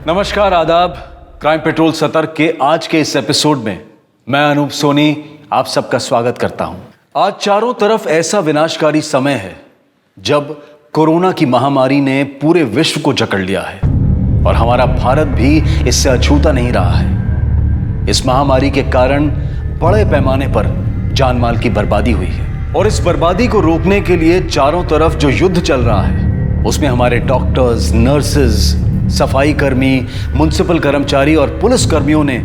नमस्कार, आदाब। Crime petrol सतर्क के आज के इस एपिसोड में मैं अनूप सोनी आप सबका स्वागत करता हूं। आज चारों तरफ ऐसा विनाशकारी समय है जब कोरोना की महामारी ने पूरे विश्व को जकड़ लिया है और हमारा भारत भी इससे अछूता नहीं रहा है। इस महामारी के कारण बड़े पैमाने पर जान माल की बर्बादी हुई है और इस बर्बादी को रोकने के लिए चारों तरफ जो युद्ध चल रहा है उसमें हमारे डॉक्टर्स, नर्सेज, सफाई कर्मी, म्युनिसिपल कर्मचारी और पुलिस कर्मियों ने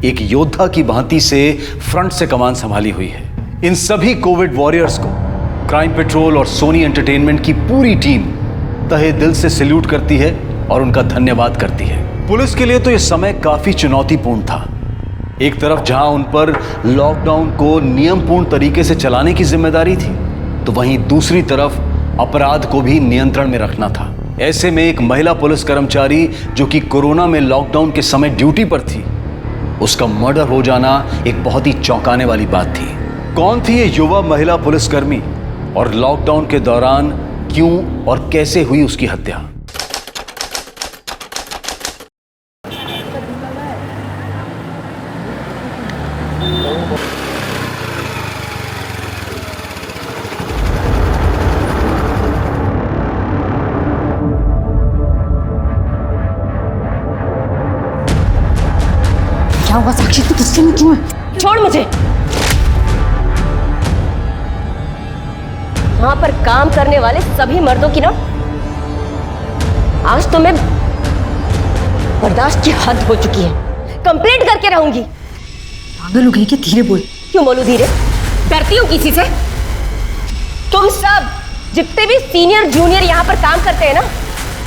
एक योद्धा की भांति से फ्रंट से कमान संभाली हुई है। इन सभी कोविड वॉरियर्स को क्राइम पेट्रोल और सोनी एंटरटेनमेंट की पूरी टीम तहे दिल से सैल्यूट करती है और उनका धन्यवाद करती है। पुलिस के लिए तो यह समय काफी चुनौतीपूर्ण था। एक तरफ जहां उन पर लॉकडाउन को नियमपूर्ण तरीके से चलाने की जिम्मेदारी थी, तो वहीं दूसरी तरफ अपराध को भी नियंत्रण में रखना था। ऐसे में एक महिला पुलिस कर्मचारी जो कि कोरोना में लॉकडाउन के समय ड्यूटी पर थी, उसका मर्डर हो जाना एक बहुत ही चौंकाने वाली बात थी। कौन थी ये युवा महिला पुलिसकर्मी और लॉकडाउन के दौरान क्यों और कैसे हुई उसकी हत्या? क्या हुआ साक्षी, तू गुस्से में क्यों है? छोड़ मुझे। वहां पर काम करने वाले सभी मर्दों की ना आज तो मैं बर्दाश्त की हद हो चुकी है। कंप्लेंट करके रहूंगी। पागल हो गई क्या? धीरे बोल। क्यों बोलूं धीरे? डरती हूँ किसी से? तुम सब जितने भी सीनियर जूनियर यहाँ पर काम करते हैं ना,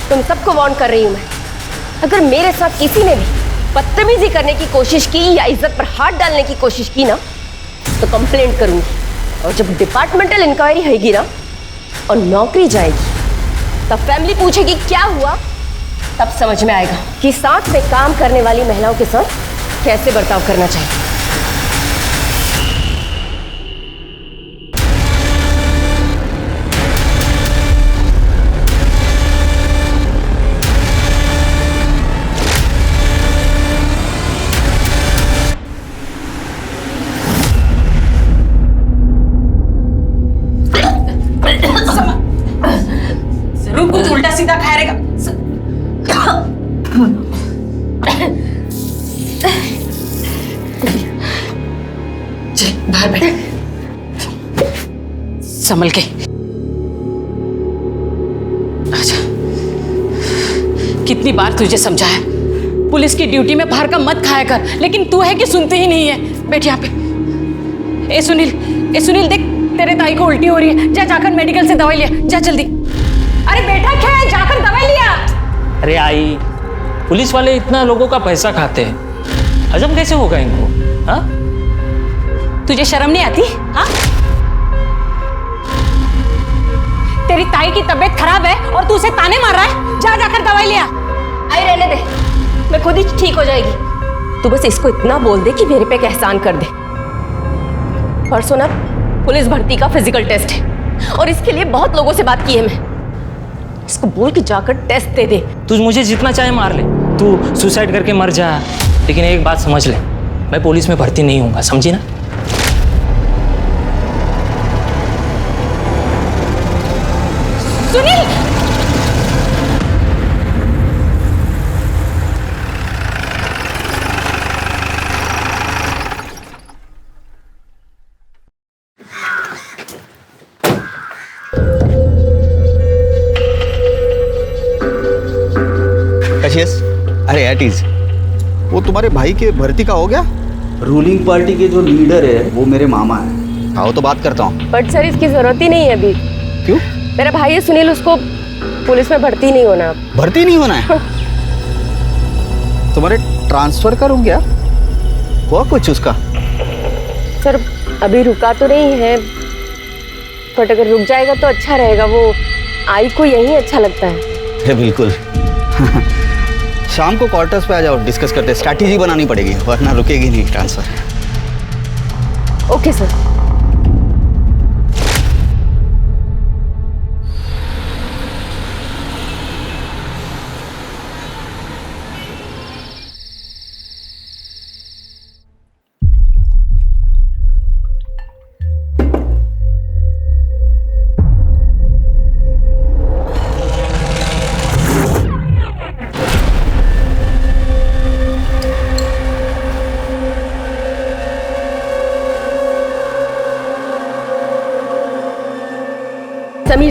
तुम सबको वार्न कर रही हूँ मैं। अगर मेरे साथ किसी ने भी बदतमीजी करने की कोशिश की या इज्जत पर हाथ डालने की कोशिश की ना, तो कंप्लेंट करूंगी। और जब डिपार्टमेंटल इंक्वायरी होगी ना और नौकरी जाएगी, तब फैमिली पूछेगी क्या हुआ, तब समझ में आएगा कि साथ में काम करने वाली महिलाओं के साथ कैसे बर्ताव करना चाहिए। कुछ उल्टा सीधा खाया रहेगा। बाहर बैठ, संभल के। अच्छा, कितनी बार तुझे समझाया पुलिस की ड्यूटी में बाहर का मत खाया कर, लेकिन तू है कि सुनती ही नहीं है। बैठ यहाँ पे। ए सुनील देख, तेरे ताई को उल्टी हो रही है। जा जाकर मेडिकल से दवाई लिया, जा जल्दी। अरे बेटा क्या है, जाकर दवाई लिया। अरे आई, पुलिस वाले इतना लोगों का पैसा खाते हैं, हजम कैसे होगा इनको? हाँ, तुझे शर्म नहीं आती? हाँ, तेरी ताई की तबीयत खराब है और तू उसे ताने मार रहा है। जा जाकर दवाई लिया। आई रहने दे, मैं खुद ही ठीक हो जाएगी। तू बस इसको इतना बोल दे कि मेरे पे एक एहसान कर दे। परसों ना पुलिस भर्ती का फिजिकल टेस्ट है और इसके लिए बहुत लोगों से बात की है। मैं इसको बोल के जाकर टेस्ट दे दे। तू मुझे जितना चाहे मार ले, तू सुसाइड करके मर जा, लेकिन एक बात समझ ले, मैं पुलिस में भर्ती नहीं होऊंगा, समझी ना? सुनील, अरे एटीज, वो तुम्हारे भाई के भर्ती का हो गया? रूलिंग पार्टी के जो लीडर है वो मेरे मामा है। आओ तो बात करता हूँ। बट सर इसकी जरूरत ही नहीं है अभी। क्यों? मेरा भाई है सुनील, उसको पुलिस में भर्ती नहीं होना। भर्ती नहीं होना है? तुम्हारे ट्रांसफर करूँ क्या? हुआ कुछ उसका? सर अभी रुका तो नहीं है, बट अगर रुक जाएगा तो अच्छा रहेगा। वो आई को यही अच्छा लगता है। अरे बिल्कुल। शाम को क्वार्टर्स पे आ जाओ, डिस्कस करते हैं। स्ट्रैटेजी बनानी पड़ेगी वरना रुकेगी नहीं ट्रांसफर। Okay sir.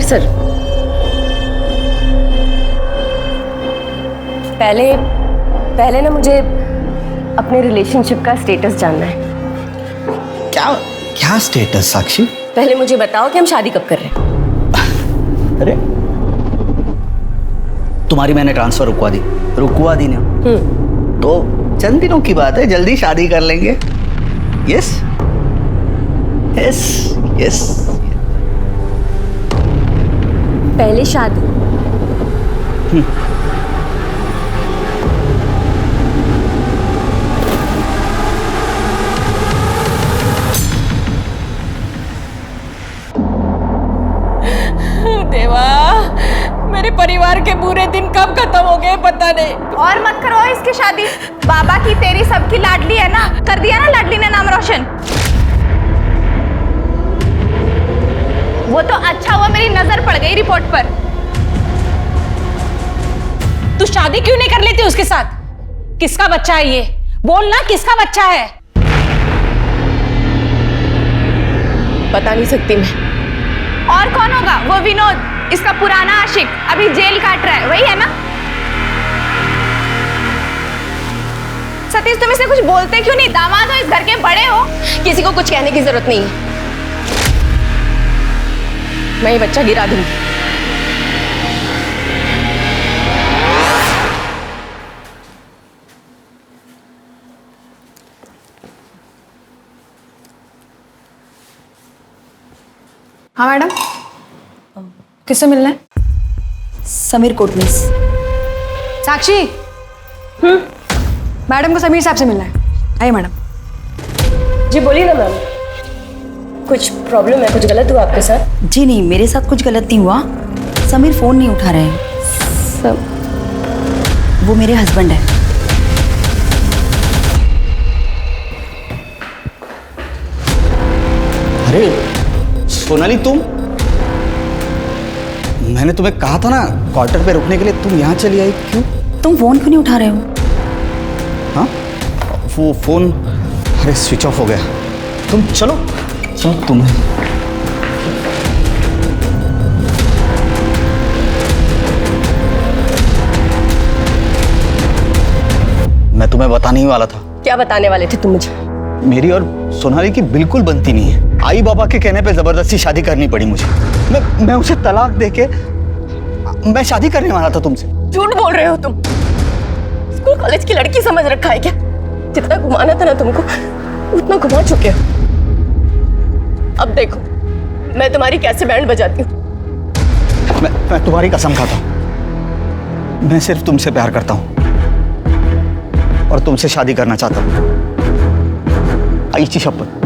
सर, पहले ना मुझे अपने रिलेशनशिप का स्टेटस जानना है। क्या क्या स्टेटस साक्षी? पहले मुझे बताओ कि हम शादी कब कर रहे हैं। अरे तुम्हारी मैंने ट्रांसफर रुकवा दी ना, तो चंद दिनों की बात है, जल्दी शादी कर लेंगे। Yes yes yes. पहले शादी। देवा, मेरे परिवार के बुरे दिन कब खत्म हो गए पता नहीं। और मत करो इसकी शादी, बाबा की तेरी सबकी लाडली है ना, कर दिया ना लाडली ने नाम रोशन। वो तो अच्छा हुआ मेरी नजर पड़ गई रिपोर्ट पर। तू शादी क्यों नहीं कर लेती उसके साथ? किसका बच्चा है ये? बोल ना, किसका बच्चा है? बता नहीं सकती मैं। और कौन होगा? वो विनोद, इसका पुराना आशिक, अभी जेल काट रहा है, वही है ना? सतीश, तुम इसे कुछ बोलते क्यों नहीं? दामाद हो, इस घर के बड़े हो। किसी को कुछ कहने की जरूरत नहीं है, मैं ये बच्चा गिरा दूंगी। हाँ मैडम, किससे मिलना है? समीर कोटनीस। साक्षी, मैडम को समीर साहब से मिलना है। आइए मैडम। जी बोलिए ना मैम, कुछ प्रॉब्लम है? कुछ गलत हुआ आपके साथ? जी नहीं, मेरे साथ कुछ गलत नहीं हुआ। समीर फोन नहीं उठा रहे हैं। वो मेरे हस्बैंड है। अरे सोनाली, तुम, मैंने तुम्हें कहा था ना क्वार्टर पे रुकने के लिए, तुम यहाँ चली आई क्यों? तुम फोन क्यों नहीं उठा रहे हो? हाँ, वो फोन अरे स्विच ऑफ हो गया। तुम चलो चलो, तुम्हें मैं तुम्हें बताने ही वाला था। क्या बताने वाले थे तुम मुझे? मेरी और सोनाली की बिल्कुल बनती नहीं है। आई बाबा के कहने पे जबरदस्ती शादी करनी पड़ी मुझे। मैं उसे तलाक देके मैं शादी करने वाला था तुमसे। झूठ बोल रहे हो तुम। स्कूल कॉलेज की लड़की समझ रखा है क्या? जितना घुमाना था ना तुमको, उतना घुमा चुके हो। अब देखो मैं तुम्हारी कैसे बैंड बजाती हूँ। मैं तुम्हारी कसम खाता हूँ, मैं सिर्फ तुमसे प्यार करता हूँ और तुमसे शादी करना चाहता हूँ। आईची शपथ।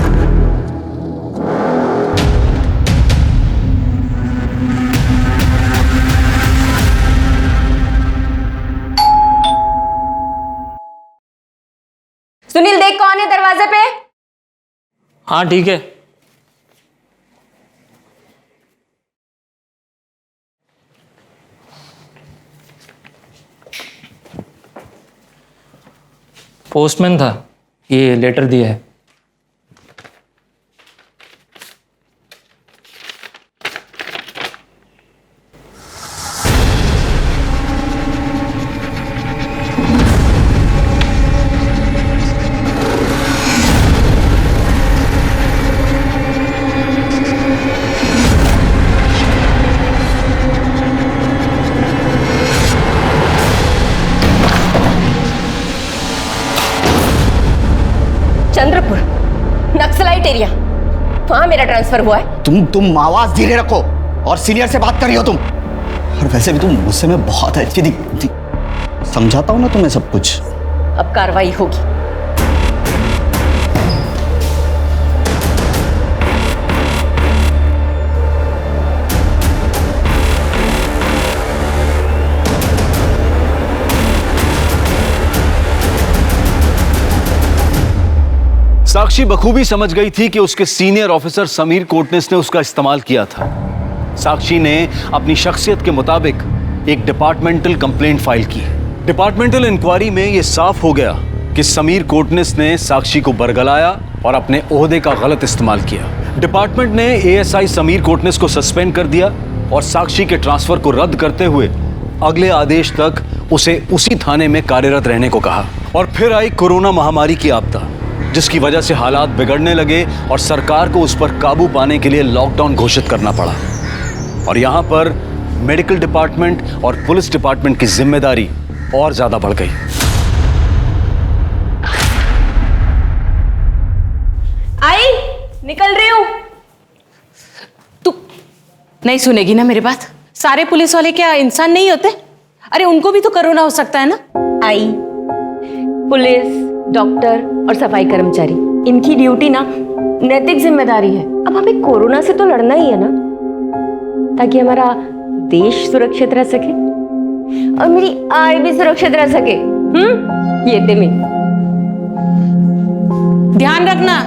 सुनील, देख कौन है दरवाजे पे। हाँ ठीक है। पोस्टमैन था, ये लेटर दिया है। चंद्रपुर, नक्सलाइट एरिया, वहां मेरा ट्रांसफर हुआ है। तुम आवाज धीरे रखो और सीनियर से बात कर रही हो तुम। और वैसे भी तुम मुझसे में बहुत अच्छी दिखती। समझाता हूं ना तुम्हें सब कुछ। अब कार्रवाई होगी। साक्षी बखूबी समझ गई थी कि उसके सीनियर ऑफिसर समीर कोटनिस ने उसका इस्तेमाल किया था। साक्षी ने अपनी शख्सियत के मुताबिक एक डिपार्टमेंटल कंप्लेंट फाइल की। डिपार्टमेंटल इंक्वायरी में यह साफ हो गया कि समीर कोटनिस ने साक्षी को बरगलाया और अपने ओहदे का गलत इस्तेमाल किया। डिपार्टमेंट ने एएसआई समीर कोटनिस को सस्पेंड कर दिया और साक्षी के ट्रांसफर को रद्द करते हुए अगले आदेश तक उसे उसी थाने में कार्यरत रहने को कहा। और फिर आई कोरोना महामारी की आपदा, जिसकी वजह से हालात बिगड़ने लगे और सरकार को उस पर काबू पाने के लिए लॉकडाउन घोषित करना पड़ा। और यहां पर मेडिकल डिपार्टमेंट और पुलिस डिपार्टमेंट की जिम्मेदारी और ज्यादा बढ़ गई। आई निकल रही हूं। तू नहीं सुनेगी ना मेरी बात? सारे पुलिस वाले क्या इंसान नहीं होते? अरे उनको भी तो कोरोना हो सकता है ना। आई, पुलिस, डॉक्टर और सफाई कर्मचारी, इनकी ड्यूटी ना नैतिक जिम्मेदारी है। अब हमें कोरोना से तो लड़ना ही है ना, ताकि हमारा देश सुरक्षित रह सके और मेरी आय भी सुरक्षित रह सके। ये थे मैं। ध्यान रखना।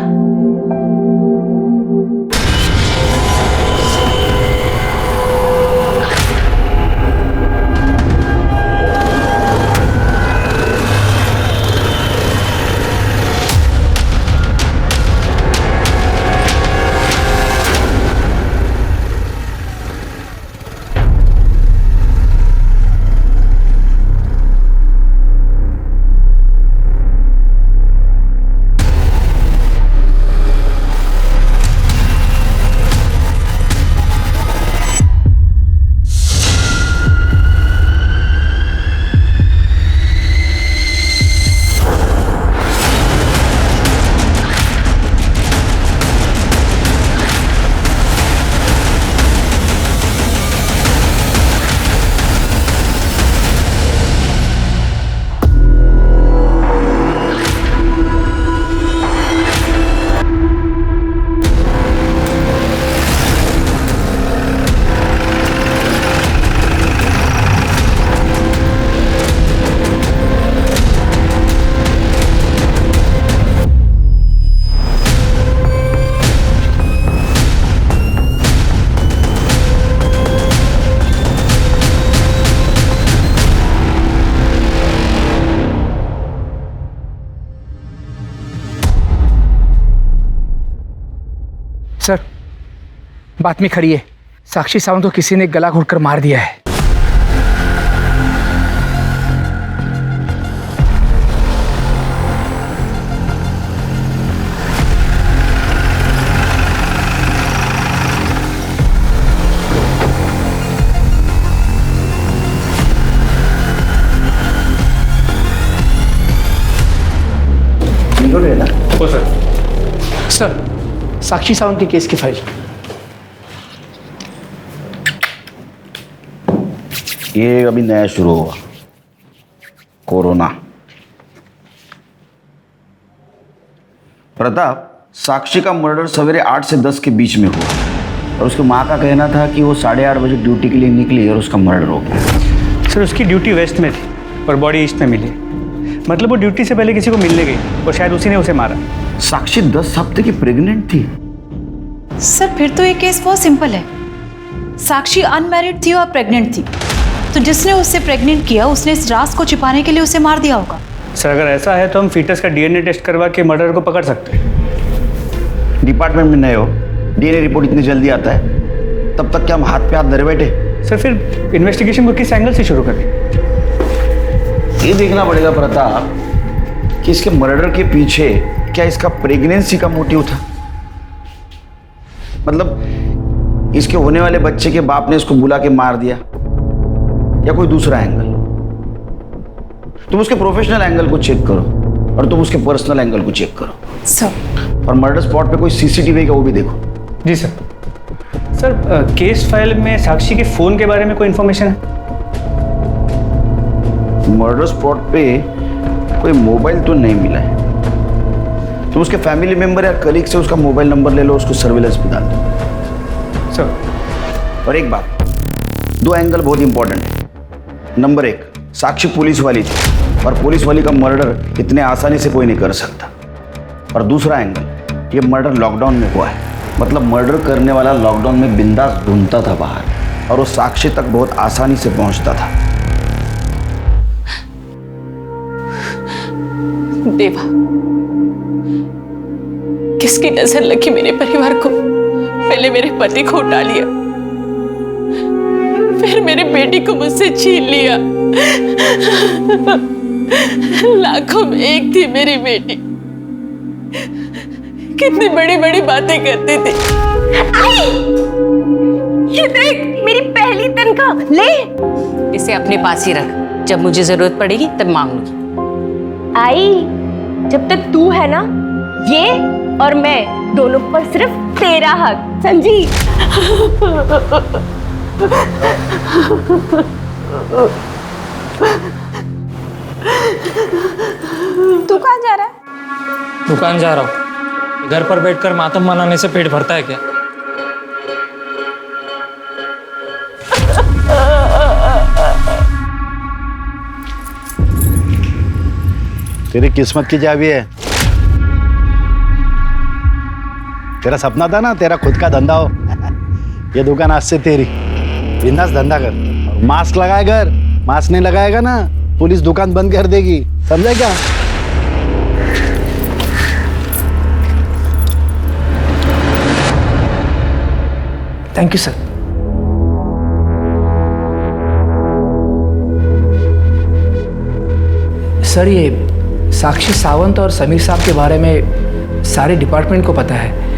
सर, बात में खड़ी है, साक्षी सावंत को किसी ने गला घोटकर मार दिया है। ओ सर, साक्षी सावंत के केस की फाइल। ये अभी नया शुरू हुआ, कोरोना। प्रताप, साक्षी का मर्डर सवेरे 8 से 10 के बीच में हुआ और उसकी माँ का कहना था कि वो 8:30 बजे ड्यूटी के लिए निकली और उसका मर्डर हो गया। सर, उसकी ड्यूटी वेस्ट में थी और बॉडी ईस्ट में मिली। मतलब वो ड्यूटी से पहले किसी को मिलने गई और शायद उसी ने उसे मारा। साक्षी 10 हफ्ते की प्रेग्नेंट थी। सर, फिर तो ये केस बहुत सिंपल है। साक्षी अनमैरिड थी और प्रेग्नेंट थी, तो जिसने उससे प्रेग्नेंट किया उसने इस राज को छिपाने के लिए उसे मार दिया होगा। सर, अगर ऐसा है तो हम फीटस का डीएनए टेस्ट करवा के मर्डर को पकड़ सकते हैं। डिपार्टमेंट में नए हो, डीएनए रिपोर्ट इतनी जल्दी आता है, तब तक क्या हम हाथ पे हाथ धरे बैठे? सर, फिर इन्वेस्टिगेशन को किस एंगल से शुरू करें? ये देखना पड़ेगा प्रताप कि इसके मर्डर के पीछे क्या इसका प्रेगनेंसी का मोटिव था। मतलब इसके होने वाले बच्चे के बाप ने इसको बुला के मार दिया या कोई दूसरा एंगल। तुम उसके प्रोफेशनल एंगल को चेक करो और तुम उसके पर्सनल एंगल को चेक करो सर। और मर्डर स्पॉट पे कोई सीसीटीवी का वो भी देखो। जी सर। सर, केस फाइल में साक्षी के फ़ोन के बारे में कोई इन्फॉर्मेशन है? मर्डर स्पॉट पे कोई मोबाइल तो नहीं मिला है। तुम उसके फैमिली मेंबर या कलीग से उसका मोबाइल नंबर ले लो, उसको सर्विलेंस पे डाल दो। सर, और एक बात, 2 एंगल बहुत इंपॉर्टेंट है। नंबर 1, साक्षी पुलिस वाली थी और पुलिस वाली का मर्डर इतने आसानी से कोई नहीं कर सकता। और दूसरा एंगल, ये मर्डर लॉकडाउन में हुआ है। मतलब मर्डर करने वाला लॉकडाउन में बिंदास ढूंढता था बाहर और वो साक्षी तक बहुत आसानी से पहुंचता था। देवा, पुलिस की नजर लगी मेरे परिवार को। पहले मेरे पति को उठा लिया, फिर मेरी बेटी को मुझसे छीन लिया। लाखों में एक थी मेरी बेटी, कितनी बड़ी बड़ी बातें करती थी। ये देख, मेरी पहली तनख्वाह, ले। इसे अपने पास ही रख, जब मुझे जरूरत पड़ेगी तब मांग लूंगी। आई, जब तक तू है ना, ये और मैं दोनों पर सिर्फ तेरा हक, समझी? तू कहाँ जा रहा है? दुकान जा रहा हूँ। घर पर बैठकर मातम मनाने से पेट भरता है क्या? तेरी किस्मत की चाबी है। तेरा सपना था ना तेरा खुद का धंधा हो। ये दुकान आज से तेरी। बिंदास धंधा कर और मास्क लगाए घर। मास्क नहीं लगाएगा ना पुलिस दुकान बंद कर देगी, समझा क्या? Thank you sir. सर, ये साक्षी सावंत और समीर साहब के बारे में सारे डिपार्टमेंट को पता है।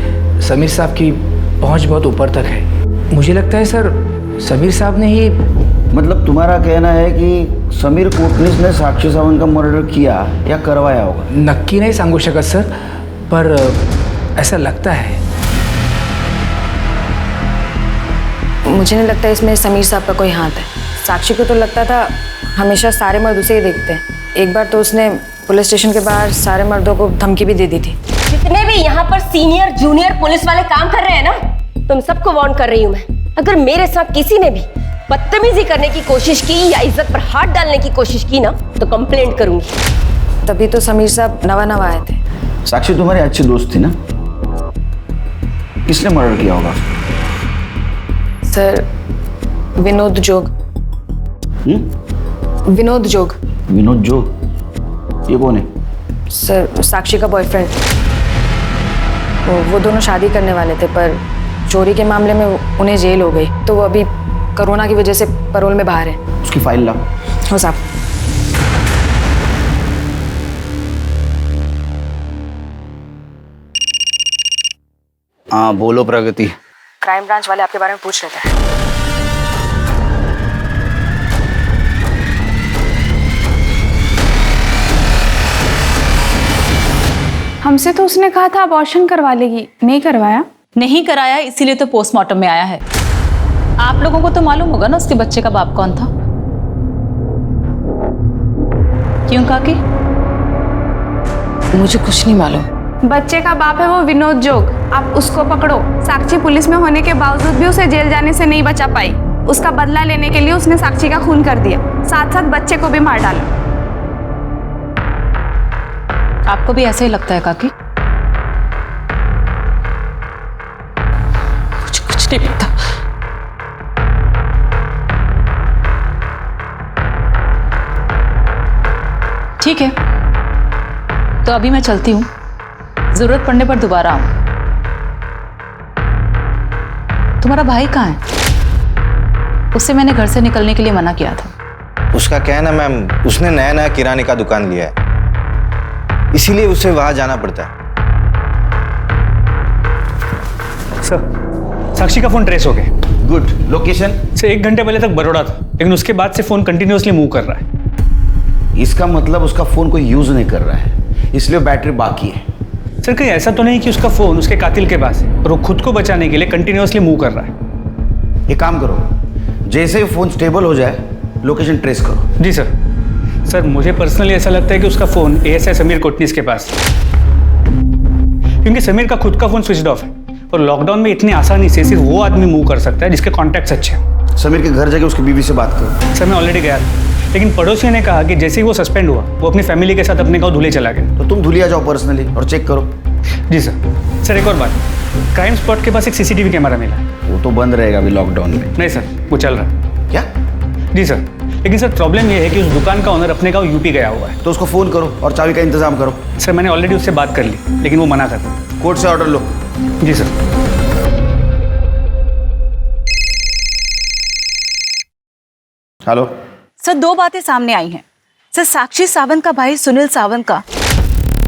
समीर साहब की पहुंच बहुत ऊपर तक है। मुझे लगता है सर समीर साहब ने ही। मतलब तुम्हारा कहना है कि समीर कोटनीस ने साक्षी सावंत का मर्डर किया या करवाया होगा? नक्की नहीं सांगू शकत सर, पर ऐसा लगता है। मुझे नहीं लगता इसमें समीर साहब का कोई हाथ है। साक्षी को तो लगता था हमेशा सारे मर्द उसे ही देखते हैं। एक बार तो उसने पुलिस स्टेशन के बाहर सारे मर्दों को धमकी भी दे दी थी। जितने भी यहाँ पर सीनियर जूनियर पुलिस वाले काम कर रहे हैं ना, तुम सबको वार्न कर रही हूँ मैं। अगर मेरे साथ किसी ने भी बदतमीजी करने की कोशिश की या इज्जत पर हाथ डालने की कोशिश की ना, तो कंप्लेंट करूंगी। तभी तो समीर साहब नवा आए थे। साक्षी तुम्हारी अच्छी दोस्त थी ना? किसने मर्डर किया होगा? सर, विनोद जोग। विनोद जोग। विनोद जोग? ये कौन है? सर, साक्षी का बॉयफ्रेंड। वो दोनों शादी करने वाले थे, पर चोरी के मामले में उन्हें जेल हो गई, तो वो अभी कोरोना की वजह से पैरोल में बाहर है। उसकी फाइल लाओ। हो साहब। हाँ बोलो प्रगति। क्राइम ब्रांच वाले आपके बारे में पूछ रहे थे। हमसे तो उसने कहा था अबॉर्शन करवा लेगी, नहीं करवाया? नहीं कराया, इसीलिए तो पोस्टमार्टम में आया है। आप लोगों को तो मालूम होगा ना उसके बच्चे का बाप कौन था। क्यों काकी? मुझे कुछ नहीं मालूम। बच्चे का बाप है वो विनोद जोग। आप उसको पकड़ो। साक्षी पुलिस में होने के बावजूद भी उसे जेल जाने से नहीं बचा पाई। उसका बदला लेने के लिए उसने साक्षी का खून कर दिया, साथ साथ बच्चे को भी मार डाला। आपको भी ऐसे ही लगता है काकी? मुझे कुछ नहीं पता। ठीक है, तो अभी मैं चलती हूँ। जरूरत पड़ने पर दोबारा आऊँ। तुम्हारा भाई कहाँ है? उससे मैंने घर से निकलने के लिए मना किया था। उसका कहना मैम, उसने नया नया किराने का दुकान लिया है, इसीलिए उसे वहां जाना पड़ता है। सर, साक्षी का फोन ट्रेस हो गया। गुड। लोकेशन? सर, 1 घंटे पहले तक बड़ौदा था, लेकिन उसके बाद से फोन कंटिन्यूअसली मूव कर रहा है। इसका मतलब उसका फोन कोई यूज नहीं कर रहा है, इसलिए बैटरी बाकी है। सर, कहीं ऐसा तो नहीं कि उसका फोन उसके कातिल के पास है और वो खुद को बचाने के लिए कंटिन्यूअसली मूव कर रहा है? एक काम करो, जैसे ही फोन स्टेबल हो जाए लोकेशन ट्रेस करो। जी सर। सर, मुझे पर्सनली ऐसा लगता है कि उसका फोन एएसआई समीर कोटनीस के पास है, क्योंकि समीर का खुद का फोन स्विच ऑफ है और लॉकडाउन में इतनी आसानी से सिर्फ वो आदमी मूव कर सकता है जिसके कॉन्टैक्ट्स अच्छे हैं। समीर के घर जाके उसकी बीवी से बात करो। सर, मैं ऑलरेडी गया था, लेकिन पड़ोसियों ने कहा कि जैसे ही वो सस्पेंड हुआ वो अपनी फैमिली के साथ अपने गाँव धुले चला गया। तो तुम धुलिया जाओ पर्सनली और चेक करो। जी सर। सर, एक और बात, क्राइम स्पॉट के पास एक सीसीटीवी कैमरा मिला है। वो तो बंद रहेगा अभी लॉकडाउन में। नहीं सर, वो चल रहा है। क्या? जी सर, लेकिन सर प्रॉब्लम ये है कि उस दुकान का ओनर अपने गाँव यूपी गया हुआ है। तो उसको फोन करो और चाबी का इंतजाम करो। सर, मैंने ऑलरेडी उससे बात कर ली, लेकिन वो मना कर रहा है। कोर्ट से ऑर्डर लो। जी सर। हेलो सर, 2 बातें सामने आई हैं। सर, साक्षी सावंत का भाई सुनील सावंत का,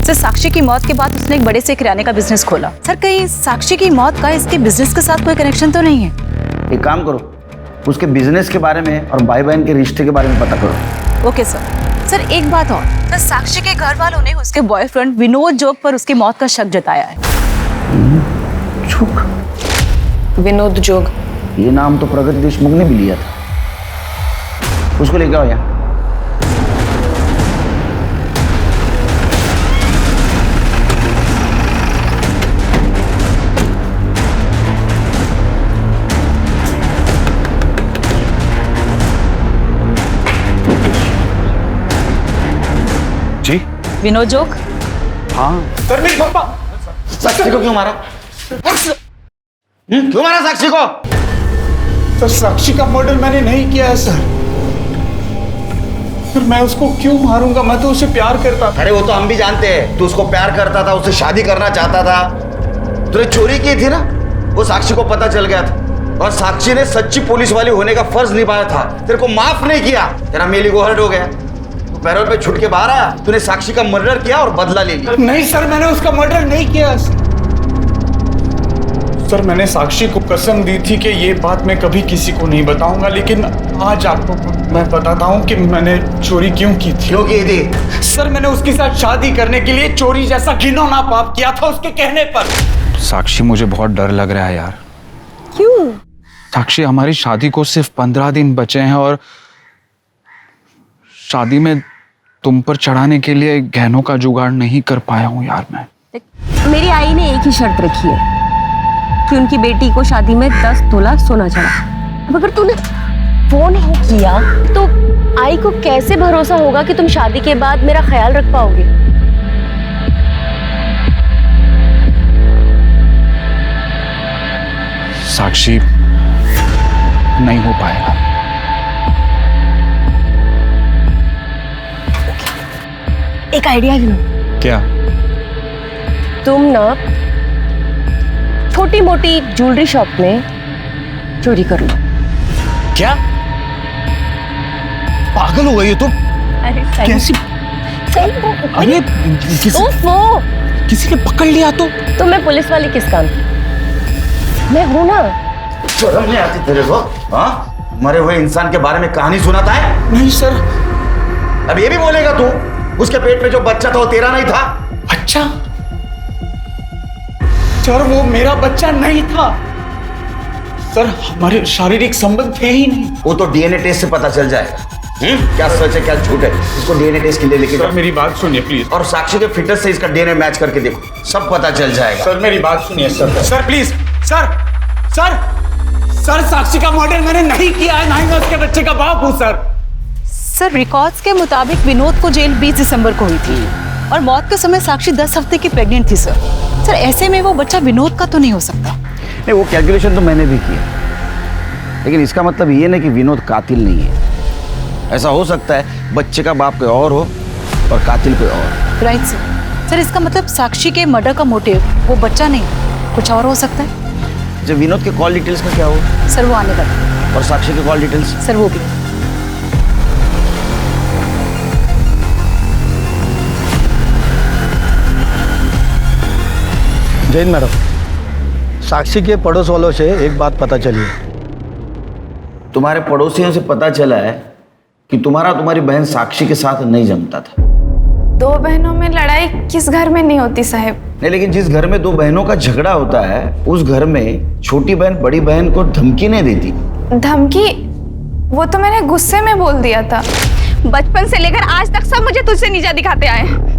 सर साक्षी की मौत के बाद उसने एक बड़े से किराने का बिजनेस खोला। सर, कहीं साक्षी की मौत का इसके बिजनेस के साथ कोई कनेक्शन तो नहीं है? एक काम करो, उसके बिजनेस के बारे में और भाई बहन के रिश्ते के बारे में पता करो। Okay sir. सर, एक बात और, सर साक्षी के घर वालों ने उसके बॉयफ्रेंड विनोद जोग पर उसकी मौत का शक जताया है। विनोद जोग? ये नाम तो प्रगति देशमुख ने भी लिया था। उसको लेके आओ यहाँ। जी विनोद जोग? हाँ सर मेरे पापा साक्षी को क्यों मारा? क्यों मारा साक्षी को? सर, साक्षी का मर्डर मैंने नहीं किया है सर। फिर मैं उसको क्यों मारूंगा? मैं तो उसे प्यार करता था। अरे वो तो हम भी जानते हैं, तू उसको प्यार करता था, उससे शादी करना चाहता था। तूने चोरी की थी ना, वो साक्षी को पता चल गया था और साक्षी ने सच्ची पुलिस वाली होने का फर्ज निभाया था, तेरे को माफ नहीं किया। तेरा मेली को हर्ट हो गया, तू पैरोल पे छुट के बाहर आया। तूने साक्षी का मर्डर किया और बदला ले लिया। नहीं सर, मैंने उसका मर्डर नहीं किया सर। मैंने साक्षी को कसम दी थी कि ये बात मैं कभी किसी को नहीं बताऊंगा, लेकिन आज आपको मैं बताता हूँ कि मैंने चोरी क्यों की थी। क्यों की थी? सर, मैंने उसके साथ शादी करने के लिए चोरी जैसा घिनौना पाप किया था उसके कहने पर। साक्षी, मुझे बहुत डर लग रहा है यार। क्यों? साक्षी, हमारी शादी को सिर्फ 15 दिन बचे हैं और शादी में तुम पर चढ़ाने के लिए गहनों का जुगाड़ नहीं कर पाया हूँ यार मैं। मेरी आई ने एक ही शर्त रखी है कि उनकी बेटी को शादी में 10 तोला सोना चढ़ा। अब अगर तूने वो नहीं किया तो आई को कैसे भरोसा होगा कि तुम शादी के बाद मेरा ख्याल रख पाओगे? साक्षी, नहीं हो पाएगा। एक आइडिया है विनोद। क्या? तुम ना छोटी मोटी ज्वेलरी शॉप में चोरी कर लो। क्या पागल हो गई हो तुम? अरे कैसी? अरे किसी ने पकड़ लिया तो मैं पुलिस वाली किस काम की? मैं हूं ना। शर्म नहीं आती तेरे को? हाँ, मरे हुए इंसान के बारे में कहानी सुनाता है? नहीं सर। अब ये भी बोलेगा तू उसके पेट में जो बच्चा था वो तेरा नहीं था? अच्छा सर, वो मेरा बच्चा नहीं था सर, हमारे शारीरिक संबंध थे ही नहीं। वो तो डीएनए टेस्ट से पता चल जाएगा। क्या सच है क्या झूठ है, इसको डीएनए टेस्ट के लिए लेके जाओ। मेरी बात सुनिए प्लीज। और साक्षी के फिटनेस से इसका डीएनए मैच करके देखो, सब पता चल जाएगा। सर मेरी बात सुनिए sir. Sir please sir. Sir sir Sakshi का मर्डर मैंने नहीं किया है, ना ही मैं उसके बच्चे का बाप हूँ सर। सर, रिकॉर्ड्स के मुताबिक विनोद को जेल 20 दिसंबर को हुई थी और मौत के समय साक्षी 10 हफ्ते की प्रेग्नेंट थी सर। सर, ऐसे में वो बच्चा विनोद का तो नहीं हो सकता। नहीं, वो कैलकुलेशन तो मैंने भी किया, लेकिन इसका मतलब ये नहीं कि विनोद कातिल नहीं है। ऐसा हो सकता है बच्चे का बाप कोई और हो और कातिल कोई और। Right sir. सर, इसका मतलब साक्षी के मर्डर का मोटिव वो बच्चा नहीं कुछ और हो सकता है। जब विनोद के कॉल डिटेल्स का क्या हो? सर, वो आने लगा। और साक्षी के कॉल डिटेल्स? सर, वो भी। जैन मैडम, साक्षी के पड़ोस वालों से एक बात पता चली है। तुम्हारे पड़ोसियों से पता चला है कि तुम्हारी बहन साक्षी के साथ नहीं जमता था। 2 बहनों में लड़ाई किस घर में नहीं होती साहब? नहीं, लेकिन जिस घर में 2 बहनों का झगड़ा होता है उस घर में छोटी बहन बड़ी बहन को धमकी नहीं देती। धमकी? वो तो मैंने गुस्से में बोल दिया था। बचपन से लेकर आज तक सब मुझे तुझसे नीचा दिखाते आए हैं।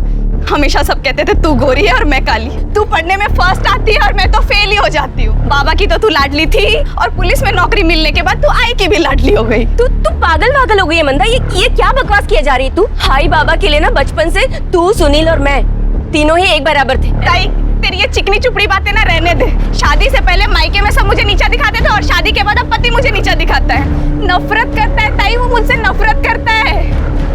हमेशा सब कहते थे तू गोरी है और मैं काली, तू पढ़ने में फर्स्ट आती है और मैं तो फेल ही हो जाती हूँ। बाबा की तो तू लाडली थी और पुलिस में नौकरी मिलने के बाद तू आई की भी लाडली हो गई। तू पागल हो गई है मंदा। ये क्या बकवास किया जा रही है तू? हाई बाबा के लिए ना बचपन से तू, सुनील और मैं तीनों ही एक बराबर थे। ताई, तेरी ये चिकनी चुपड़ी बातें ना रहने दे। शादी से पहले मायके में सब मुझे नीचा दिखाते थे और शादी के बाद अब पति मुझे नीचा दिखाता है। नफरत करता है ताई, वो मुझसे नफरत करता है।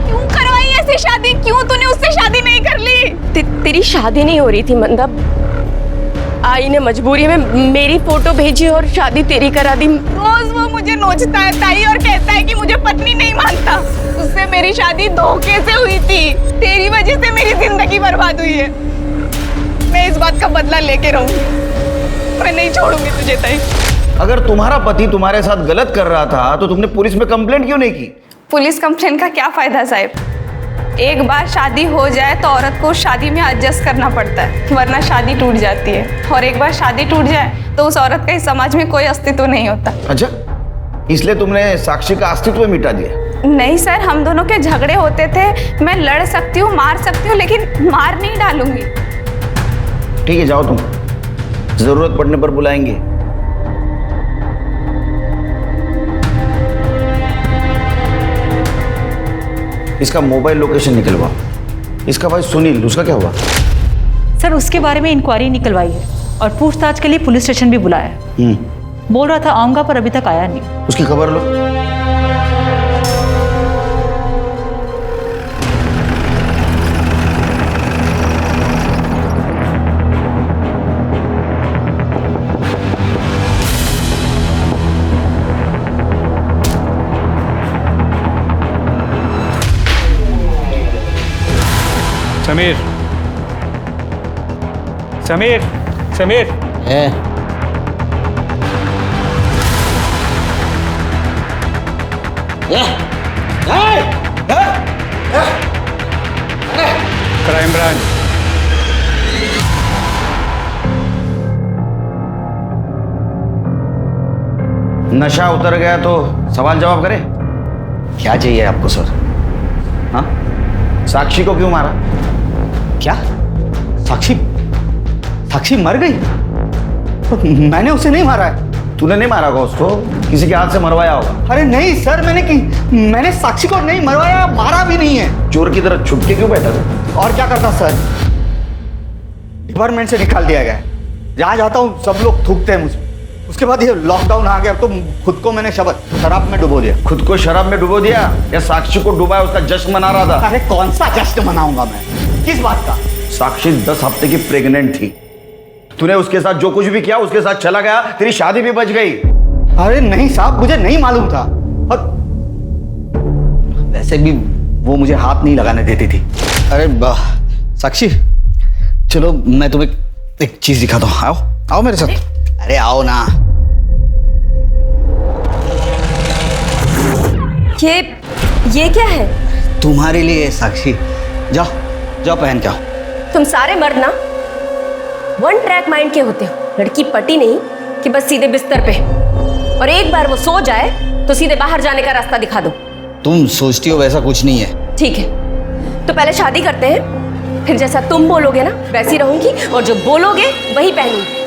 क्यों करवाई ऐसी शादी? क्यों तूने उससे शादी नहीं कर ली? तेरी शादी नहीं हो रही थी मंदा, आई ने मजबूरी में मेरी फोटो भेजी और शादी तेरी करा दी। रोज वो मुझे नोचता है ताई और कहता है कि मुझे पत्नी नहीं मानता। उससे मेरी शादी धोखे से हुई थी। तेरी वजह से मेरी जिंदगी बर्बाद हुई है। मैं इस बात का बदला लेके रहूंगी। मैं नहीं छोड़ूंगी तुझे ताई। अगर तुम्हारा पति तुम्हारे साथ गलत कर रहा था तो तुमने पुलिस में कंप्लेंट क्यों नहीं की? पुलिस कंप्लेंट का क्या फायदा साहब? एक बार शादी हो जाए तो औरत को शादी में एडजस्ट करना पड़ता है, वरना शादी टूट जाती है। और एक बार शादी टूट जाए तो उस औरत का इस समाज में कोई अस्तित्व नहीं होता। अच्छा, इसलिए तुमने साक्षी का अस्तित्व मिटा दिया? नहीं सर, हम दोनों के झगड़े होते थे। मैं लड़ सकती हूँ, मार सकती हूँ, लेकिन मार नहीं डालूंगी। ठीक है, जाओ तुम, जरूरत पड़ने पर बुलाएंगे। इसका मोबाइल लोकेशन निकलवाओ। इसका भाई सुनील, उसका क्या हुआ? सर उसके बारे में इंक्वायरी निकलवाई है और पूछताछ के लिए पुलिस स्टेशन भी बुलाया है। बोल रहा था आऊंगा, पर अभी तक आया नहीं। उसकी खबर लो। समीर, समीर, समीर। Crime branch. नशा उतर गया तो सवाल जवाब करें। क्या चाहिए आपको सर? हाँ, साक्षी को क्यों मारा? क्या? साक्षी साक्षी मर गई? तो मैंने उसे नहीं मारा है। तूने नहीं मारा होगा उसको, किसी के हाथ से मरवाया होगा। अरे नहीं सर, मैंने साक्षी को नहीं मरवाया, मारा भी नहीं है। चोर की तरह छुप के क्यों बैठा था? और क्या करता सर? डिपार्टमेंट से निकाल दिया गया। जहाँ जाता हूँ सब लोग थूकते हैं मुझे। उसके बाद ये लॉकडाउन आ गया तो खुद को मैंने शराब में डुबो दिया। खुद को शराब में डुबो दिया या साक्षी को डुबाया, उसका जश्न मना रहा था? अरे कौन सा जश्न मनाऊंगा मैं? किस बात का? साक्षी 10 हफ्ते की प्रेग्नेंट थी। तूने उसके साथ जो कुछ भी किया उसके साथ चला गया, तेरी शादी भी बच गई। अरे नहीं साहब, मुझे नहीं मालूम था। और वैसे भी वो मुझे हाथ नहीं लगाने देती थी। अरे साक्षी, चलो मैं तुम्हें एक चीज दिखाता हूँ। आओ आओ मेरे साथ। अरे आओ ना। ये क्या है? तुम्हारे लिए साक्षी। जाओ जाओ पहन के आओ। तुम सारे मर्द ना वन ट्रैक माइंड के होते हो। लड़की पटी नहीं कि बस सीधे बिस्तर पे, और एक बार वो सो जाए तो सीधे बाहर जाने का रास्ता दिखा दो। तुम सोचती हो वैसा कुछ नहीं है। ठीक है, तो पहले शादी करते हैं, फिर जैसा तुम बोलोगे ना वैसी रहूंगी, और जो बोलोगे वही पहनूंगी।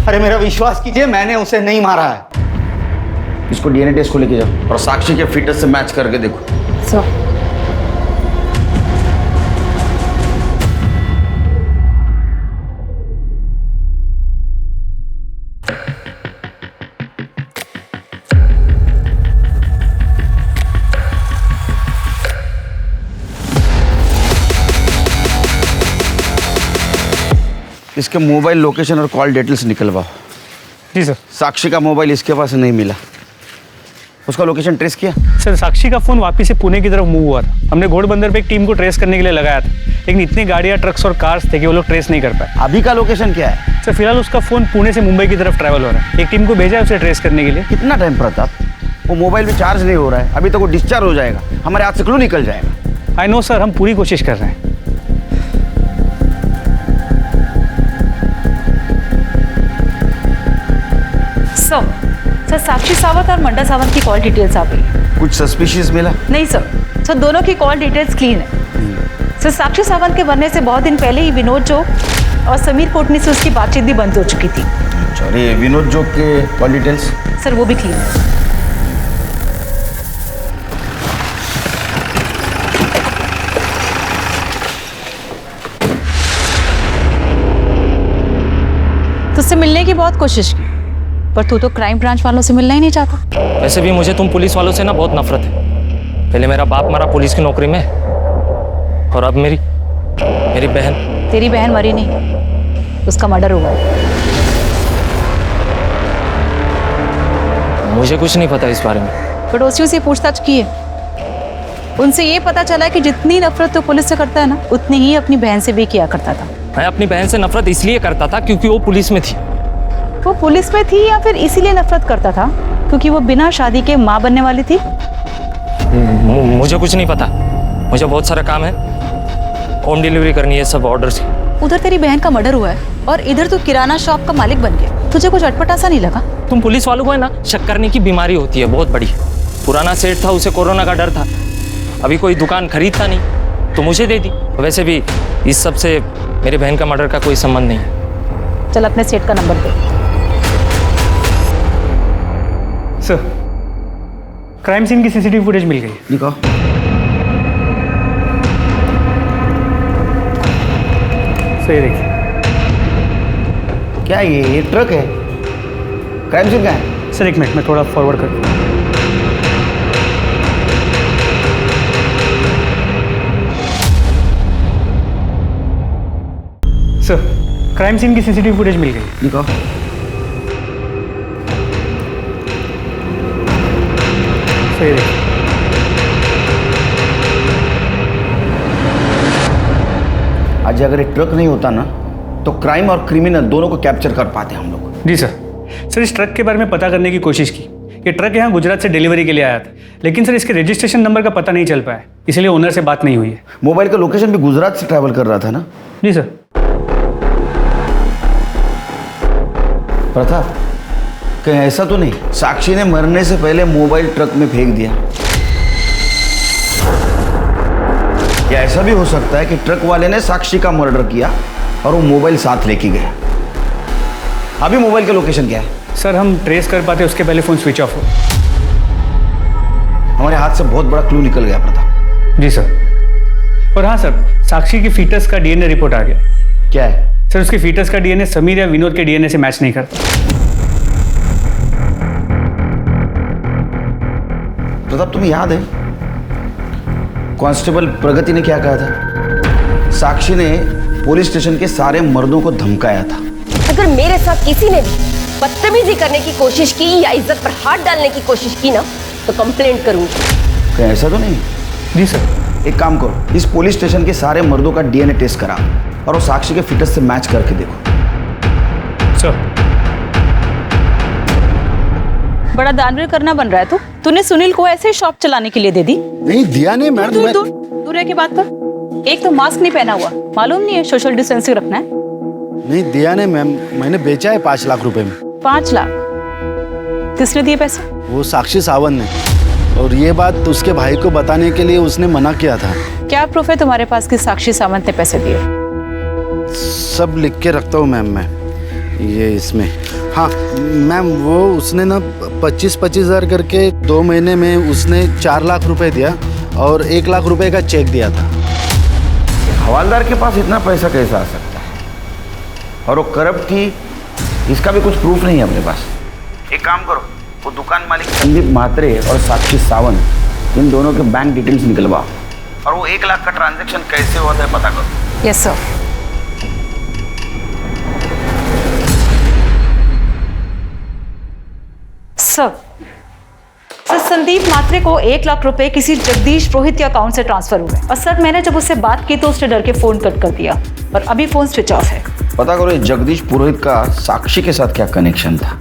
अरे मेरा विश्वास कीजिए, मैंने उसे नहीं मारा है। इसको डीएनए टेस्ट को लेके जाओ और साक्षी के फिटनेस से मैच करके देखो। इसके मोबाइल लोकेशन और कॉल डिटेल्स निकलवाओ। जी सर। साक्षी का मोबाइल इसके पास नहीं मिला, उसका लोकेशन ट्रेस किया? सर साक्षी का फोन वापस से पुणे की तरफ मूव हुआ था। हमने घोड़बंदर पे एक टीम को ट्रेस करने के लिए लगाया था, लेकिन इतनी गाड़ियाँ, ट्रक्स और कार्स थे कि वो लोग ट्रेस नहीं कर पाए। अभी का लोकेशन क्या है? सर फिलहाल उसका फोन पुणे से मुंबई की तरफ ट्रैवल हो रहा है। एक टीम को भेजा है उसे ट्रेस करने के लिए। कितना टाइम प्रताप? वो मोबाइल भी चार्ज नहीं हो रहा है, अभी तक वो डिस्चार्ज हो जाएगा, हमारे हाथ से क्यों निकल जाएगा? आई नो सर, हम पूरी कोशिश कर रहे हैं। सर साक्षी सावंत और मंडा सावंत की कॉल डिटेल्स आ गई। कुछ सस्पिशियस मिला? नहीं सर दोनों की कॉल डिटेल्स क्लीन है। सर साक्षी सावंत के बनने से बहुत दिन पहले ही विनोद जोग और समीर कोटनी से उसकी बातचीत भी बंद हो चुकी थी। अरे विनोद जोग के कॉल डिटेल्स? सर वो भी क्लीन है। तुझसे मिलने की बहुत कोशिश की, पर तू तो क्राइम ब्रांच वालों से मिलना ही नहीं चाहता। वैसे भी मुझे तुम पुलिस वालों से ना बहुत नफरत है। पहले मेरा बाप मरा पुलिस की नौकरी में, और अब मेरी बहन। तेरी बहन मरी नहीं, उसका मर्डर हुआ है। मुझे कुछ नहीं पता इस बारे में। पड़ोसियों से पूछताछ की है, उनसे ये पता चला है कि जितनी नफरत तो पुलिस से करता है ना, उतनी ही अपनी बहन से भी किया करता था। मैं अपनी बहन से नफरत इसलिए करता था क्योंकि वो पुलिस में थी। वो पुलिस में थी या फिर इसीलिए नफरत करता था क्योंकि वो बिना शादी के माँ बनने वाली थी? मुझे कुछ नहीं पता, मुझे बहुत सारा काम है, होम डिलीवरी करनी है सब ऑर्डर्स की। उधर तेरी बहन का मर्डर हुआ है और इधर तू किराना शॉप का मालिक बन गया। तुझे कुछ अटपटा सा नहीं लगा? तुम पुलिस वालों को है ना, शक करने की बीमारी होती है बहुत बड़ी। पुराना सेठ था, उसे कोरोना का डर था, अभी कोई दुकान खरीदता नहीं तो मुझे दे दी। वैसे भी इस सब से मेरे बहन का मर्डर का कोई संबंध नहीं है। चल अपने सेठ का नंबर दे। सर, क्राइम सीन की सीसीटीवी फुटेज मिल गई। दिखाओ। सही देखिए। क्या ये ट्रक है? क्राइम सीन क्या है? सर एक मिनट, मैं थोड़ा फॉरवर्ड कर दूँ। सर, क्राइम सीन की सीसीटीवी फुटेज मिल गई। दिखाओ। सही देखिए। आज अगर ये ट्रक नहीं होता ना तो क्राइम और क्रिमिनल दोनों को कैप्चर कर पाते हम लोग। जी सर। सर इस ट्रक के बारे में पता करने की कोशिश की। ये ट्रक यहाँ गुजरात से डिलीवरी के लिए आया था, लेकिन सर इसके रजिस्ट्रेशन नंबर का पता नहीं चल पाया, इसलिए ओनर से बात नहीं हुई है। मोबाइल का लोकेशन भी गुजरात से ट्रैवल कर रहा था ना? जी सर। प्रताप, कहीं ऐसा तो नहीं साक्षी ने मरने से पहले मोबाइल ट्रक में फेंक दिया? या ऐसा भी हो सकता है कि ट्रक वाले ने साक्षी का मर्डर किया और वो मोबाइल साथ लेके गया? अभी मोबाइल का लोकेशन क्या है? सर हम ट्रेस कर पाते उसके पहले फोन स्विच ऑफ हो। हमारे हाथ से बहुत बड़ा क्लू निकल गया प्रताप। जी सर। और हाँ सर, साक्षी की फीटस का डीएनए रिपोर्ट आ गया। क्या है? सर उसके फीटस का डीएनए समीर या विनोद के डीएनए से मैच नहीं करता। प्रताप तुम्हें याद है कांस्टेबल प्रगति ने क्या कहा था? साक्षी ने पुलिस स्टेशन के सारे मर्दों को धमकाया था। अगर मेरे साथ किसी ने भी बदतमीजी करने की कोशिश की या इज्जत पर हाथ डालने की कोशिश की ना तो कंप्लेंट करूंगी। कहीं ऐसा तो नहीं? जी सर। एक काम करो, इस पुलिस स्टेशन के सारे मर्दों का डीएनए टेस्ट करा और वो साक्षी के फिटनेस से मैच करके देखो। सर। बड़ा दानवीर करना बन रहा है तूने सुनील को ऐसे शॉप चलाने के लिए दे दी? नहीं दिया नहीं मैडम। दूर रह के बात कर। एक तो मास्क नहीं पहना हुआ, मालूम नहीं है सोशल डिस्टेंसिंग रखना है? नहीं दिया नहीं मैम, मैंने बेचा है 5 लाख रुपए में। 5 लाख? किसने दिए पैसे? वो साक्षी सावंत ने, और ये बात उसके भाई को बताने के लिए उसने मना किया था। क्या प्रूफ है तुम्हारे पास कि साक्षी सावंत ने पैसे दिए? सब लिख के रखता हूँ मैम मैं ये इसमें। हाँ मैम, वो उसने ना 25-25 हज़ार करके 2 महीने में उसने 4 लाख रुपए दिया और 1 लाख रुपए का चेक दिया था। हवालदार के पास इतना पैसा कैसे आ सकता है? और वो करप्ट थी, इसका भी कुछ प्रूफ नहीं है अपने पास। एक काम करो, वो दुकान मालिक संदीप म्हात्रे और साक्षी सावंत, इन दोनों के बैंक डिटेल्स निकलवाओ और वो 1 लाख का ट्रांजैक्शन कैसे हुआ था पता करो। Yes sir. Sir Sandeep Mhatre को 1 लाख रुपए किसी जगदीश पुरोहित के अकाउंट से ट्रांसफर हुए और सर मैंने जब उससे बात की तो उसने डर के फोन कट कर दिया और अभी फोन स्विच ऑफ है। पता करो ये जगदीश पुरोहित का साक्षी के साथ क्या कनेक्शन था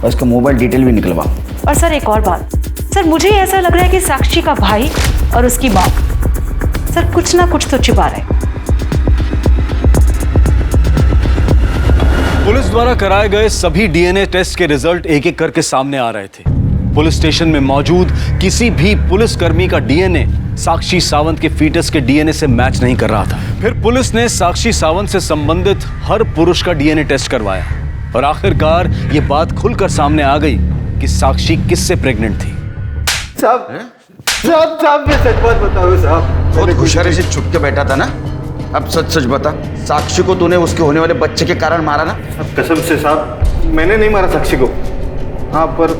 और इसका मोबाइल डिटेल भी निकलवाओ। और सर एक और बात, सर मुझे ऐसा लग रहा है कि साक्षी का भाई और उसकी माँ सर कुछ ना कुछ तो छिपा रहे। पुलिस द्वारा कराए गए सभी डीएनए टेस्ट के रिजल्ट एक एक करके सामने आ रहे थे। पुलिस स्टेशन में मौजूद किसी भी पुलिसकर्मी का डीएनए साक्षी सावंत के फीटस के डीएनए से मैच नहीं कर रहा था। फिर पुलिस ने साक्षी सावंत से संबंधित हर पुरुष का डीएनए टेस्ट करवाया और आखिरकार ये बात खुलकर सामने आ गई कि साक्षी किससे प्रेग्नेंट थी। साहब मैं सच बात बताऊं साहब। बहुत होशियारी से छुप के बैठा था ना, अब सच सच बता, साक्षी को तूने उसके होने वाले बच्चे के कारण मारा ना? कसम से साहब, मैंने नहीं मारा साक्षी को। हाँ पर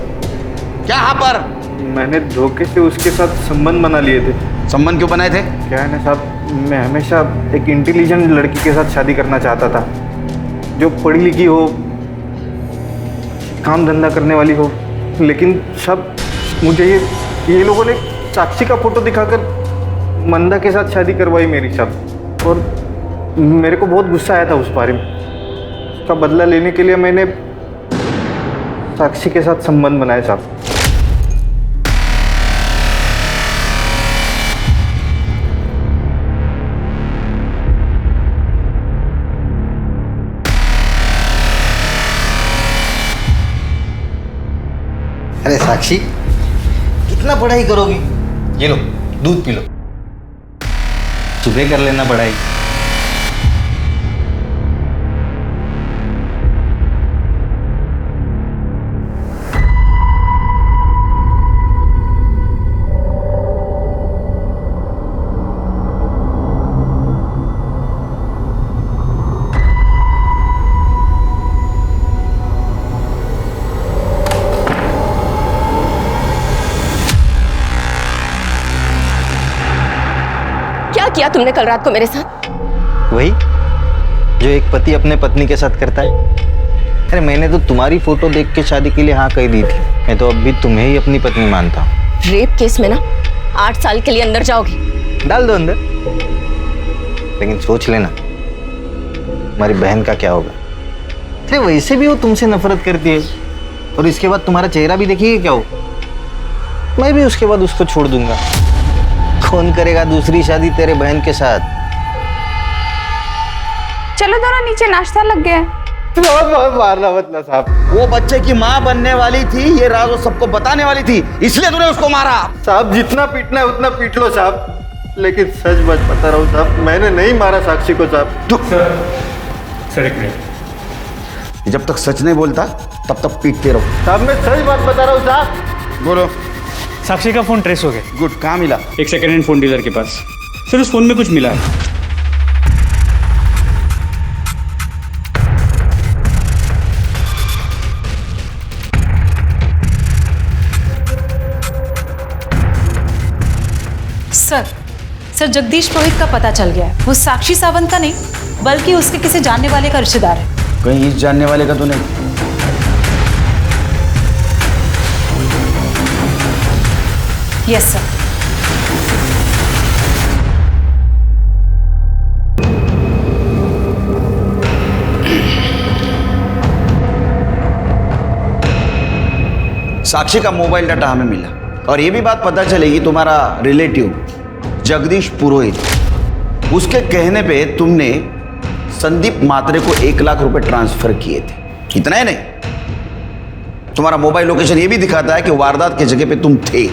क्या? हाँ पर मैंने धोखे से उसके साथ संबंध बना लिए थे। संबंध क्यों बनाए थे? क्या है ना साहब, मैं हमेशा एक इंटेलिजेंट लड़की के साथ शादी करना चाहता था। जो पढ़ी लिखी हो, काम धंधा करने वाली हो, लेकिन सब मुझे ये लोगों ने साक्षी का फोटो दिखाकर मंदा के साथ शादी करवाई मेरी साहब। और मेरे को बहुत गुस्सा आया था उस बारे में। उसका बदला लेने के लिए मैंने साक्षी के साथ संबंध बनाया साहब। अरे साक्षी, कितना पढ़ाई करोगी? ये लो दूध पी लो, सुबह कर लेना पढ़ाई। क्या किया तुमने कल रात को मेरे साथ? वही जो एक पति अपने पत्नी के साथ करता है। अरे मैंने तो तुम्हारी फोटो देख के शादी के लिए हाँ कह दी थी। मैं तो अब भी तुम्हें ही अपनी पत्नी मानता हूँ। रेप केस में ना 8 साल के लिए अंदर जाओगी। डाल दो अंदर, लेकिन सोच लेना तुम्हारी बहन का क्या होगा। अरे वैसे भी वो तुमसे नफरत करती है, और इसके बाद तुम्हारा चेहरा भी देखिए क्या हो। मैं भी उसके बाद उसको छोड़ दूंगा। कौन करेगा दूसरी शादी तेरे बहन के साथ? चलो दोनों नीचे, नाश्ता लग गया है। मारना मत ना साहब। वो बच्चे की माँ बनने वाली थी, ये राज वो सबको बताने वाली थी, इसलिए तूने उसको मारा। साहब जितना पीटना है उतना पीट लो साहब, लेकिन सच बात बता रहा हूँ साहब, मैंने नहीं मारा साक्षी को साहब। सर एक मिनट। जब तक सच नहीं बोलता तब तक पीटते रहो। साहब मैं सच बात बता रहा हूँ साहब। बोलो। साक्षी का फोन ट्रेस हो गया। गुड, कहाँ मिला? एक सेकेंड हैंड फोन डीलर के पास। सर उस फोन में कुछ मिला है। सर जगदीश पुरोहित का पता चल गया है। वो साक्षी सावंत का नहीं बल्कि उसके किसी जानने वाले का रिश्तेदार है। कहीं इस जानने वाले का तो नहीं? Yes sir. साक्षी का मोबाइल डाटा हमें मिला, और ये भी बात पता चलेगी तुम्हारा रिलेटिव जगदीश पुरोहित, उसके कहने पे तुमने संदीप मात्रे को 1 लाख रुपए ट्रांसफर किए थे। इतना ही नहीं, तुम्हारा मोबाइल लोकेशन ये भी दिखाता है कि वारदात की जगह पे तुम थे।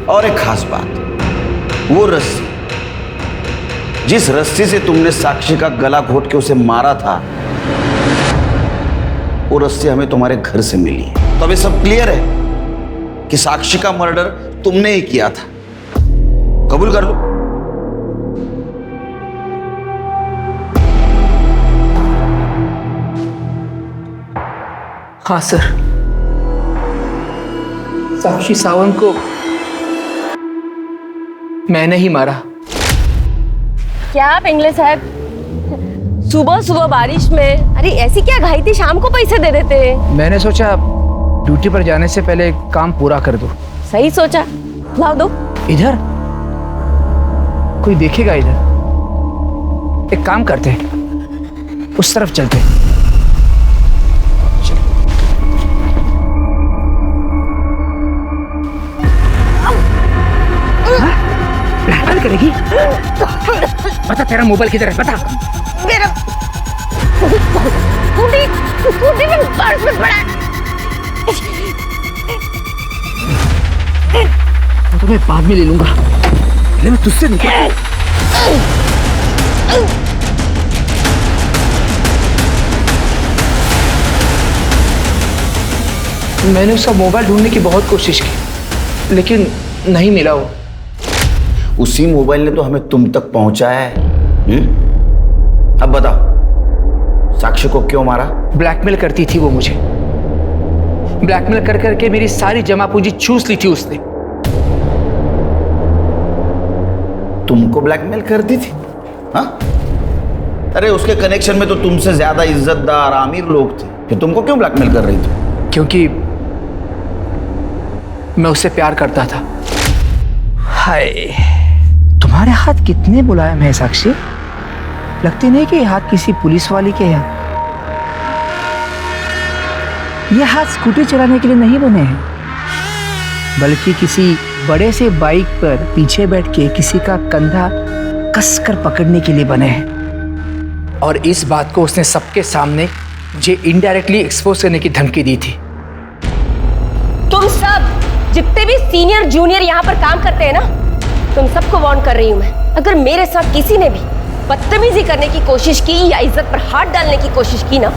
और एक खास बात, वो रस्सी, जिस रस्सी से तुमने साक्षी का गला घोट के उसे मारा था, वो रस्सी हमें तुम्हारे घर से मिली है। तो अब ये सब क्लियर है कि साक्षी का मर्डर तुमने ही किया था। कबूल कर लो। हाँ सर, साक्षी सावंत को मैंने ही मारा। क्या पिंगले साहब, सुबह सुबह बारिश में, अरे ऐसी क्या घाई थी? शाम को पैसे दे देते। मैंने सोचा ड्यूटी पर जाने से पहले काम पूरा कर दो। सही सोचा, लाओ दो। इधर कोई देखेगा? इधर एक काम करते हैं, उस तरफ चलते हैं। ब्लैकमेल करेगी? बता तेरा मोबाइल किधर है, बता। मेरा स्कूटी में पर्स में पड़ा है। तो मैं बाद में ले लूंगा, पहले मैं तुझसे निकल। मैंने उसका मोबाइल ढूंढने की बहुत कोशिश की, लेकिन नहीं मिला। वो उसी मोबाइल ने तो हमें तुम तक पहुंचाया है। अब बताओ, साक्षी को क्यों मारा? ब्लैकमेल करती थी वो मुझे। ब्लैकमेल कर करके मेरी सारी जमा पूंजी चूस ली थी उसने। तुमको ब्लैकमेल करती थी? हाँ? अरे उसके कनेक्शन में तो तुमसे ज्यादा इज्जतदार अमीर लोग थे, फिर तुमको क्यों ब्लैकमेल कर रही थी? क्योंकि मैं उससे प्यार करता था। हाय, तुम्हारे हाथ कितने मुलायम है साक्षी, लगते नहीं कि ये हाथ किसी पुलिस वाली के हैं। ये हाथ स्कूटी चलाने के लिए नहीं बने हैं, बल्कि किसी बड़े से बाइक पर पीछे बैठ के किसी का कंधा कसकर पकड़ने के लिए बने हैं। और इस बात को उसने सबके सामने मुझे इनडायरेक्टली एक्सपोज करने की धमकी दी थी। तुम सब जितने भी सीनियर जूनियर यहाँ पर काम करते हैं ना, तुम सबको वार्न कर रही हूँ मैं, अगर मेरे साथ किसी ने भी बदतमीजी करने की कोशिश की या इज्जत पर हाथ डालने की कोशिश की ना,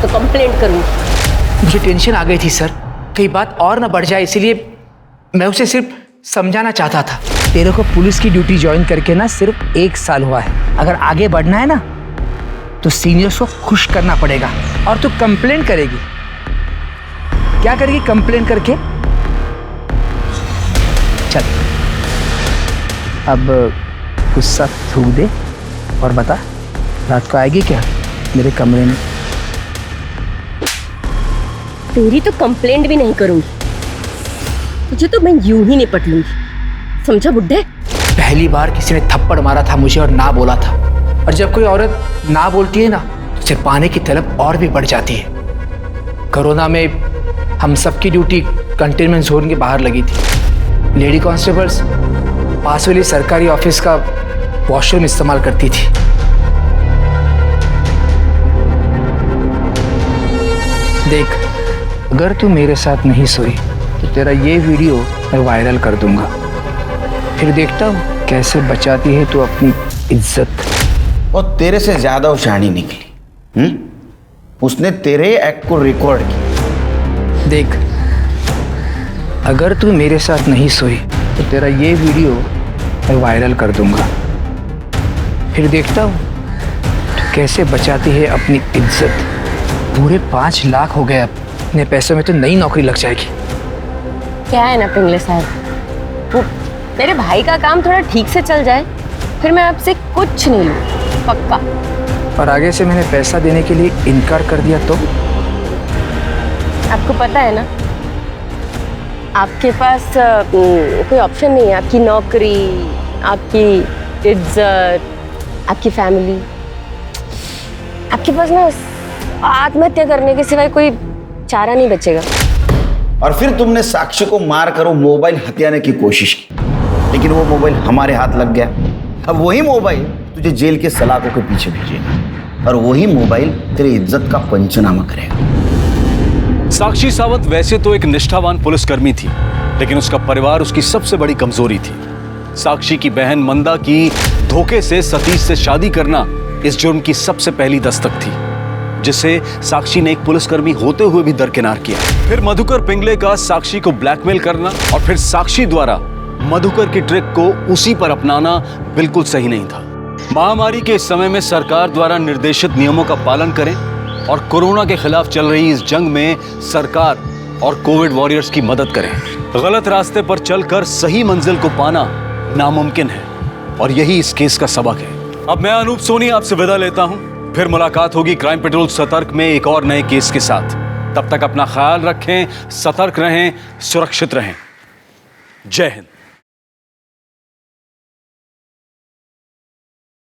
तो कंप्लेंट करूंगी। मुझे टेंशन आ गई थी सर, कई बात और ना बढ़ जाए, इसीलिए मैं उसे सिर्फ समझाना चाहता था। तेरे को पुलिस की ड्यूटी ज्वाइन करके ना सिर्फ 1 साल हुआ है, अगर आगे बढ़ना है ना तो सीनियर्स को खुश करना पड़ेगा। और तू कंप्लेन करेगी, क्या करेगी कंप्लेन करके? चल अब गुस्सा थूक दे और बता, रात को आएगी क्या मेरे कमरे में? तेरी तो कंप्लेंट भी नहीं करूंगी, तुझे तो मैं यूं ही निपट लूंगी, समझा बुड्ढे? पहली बार किसी ने थप्पड़ मारा था मुझे और ना बोला था, और जब कोई औरत ना बोलती है ना तो उसे पाने की तलब और भी बढ़ जाती है। कोरोना में हम सबकी ड्यूटी कंटेनमेंट जोन के बाहर लगी थी। लेडी कांस्टेबल्स पास वाली सरकारी ऑफिस का वॉशरूम इस्तेमाल करती थी। देख, अगर तू मेरे साथ नहीं सोई तो तेरा ये वीडियो मैं वायरल कर दूंगा, फिर देखता हूँ कैसे बचाती है तू अपनी इज्जत। और तेरे से ज्यादा वो शहानी निकली। उसने तेरे एक्ट को रिकॉर्ड किया। देख, अगर तू मेरे साथ नहीं सोई तो तेरा ये वीडियो मैं वायरल कर दूंगा, फिर देखता हूँ तो कैसे बचाती है अपनी इज्जत। पूरे 5 लाख हो गए, अब इतने पैसों में तो नई नौकरी लग जाएगी। क्या है ना पिंगले साहब, वो मेरे भाई का काम थोड़ा ठीक से चल जाए, फिर मैं आपसे कुछ नहीं लूँ, पक्का। और आगे से मैंने पैसा देने के लिए इनकार कर दिया तो? आपको पता है ना, आपके पास कोई ऑप्शन नहीं है। आपकी नौकरी, आपकी इज्जत, आपकी फैमिली, आपके पास ना आत्महत्या करने के सिवाय कोई चारा नहीं बचेगा। और फिर तुमने साक्षी को मार कर वो मोबाइल हथियाने की कोशिश की, लेकिन वो मोबाइल हमारे हाथ लग गया। अब वही मोबाइल तुझे जेल के सलाखों के पीछे भेजेगा, और वही मोबाइल तेरी इज्जत का पंचनामा करेगा। साक्षी सावंत वैसे तो एक निष्ठावान पुलिसकर्मी थी, लेकिन उसका परिवार उसकी सबसे बड़ी कमजोरी थी। साक्षी की बहन मंदा की धोखे से सतीश से शादी करना इस जुर्म की सबसे पहली दस्तक थी, जिसे साक्षी ने एक पुलिसकर्मी होते हुए भी दरकिनार किया। फिर मधुकर पिंगले का साक्षी को ब्लैकमेल करना, और फिर साक्षी द्वारा मधुकर की ट्रिक को उसी पर अपनाना बिल्कुल सही नहीं था। महामारी के इस समय में सरकार द्वारा निर्देशित नियमों का पालन करें और कोरोना के खिलाफ चल रही इस जंग में सरकार और कोविड वॉरियर्स की मदद करें। गलत रास्ते पर चलकर सही मंजिल को पाना नामुमकिन है, और यही इस केस का सबक है। अब मैं अनूप सोनी आपसे विदा लेता हूं, फिर मुलाकात होगी क्राइम पेट्रोल सतर्क में एक और नए केस के साथ। तब तक अपना ख्याल रखें, सतर्क रहें, सुरक्षित रहें। जय हिंद।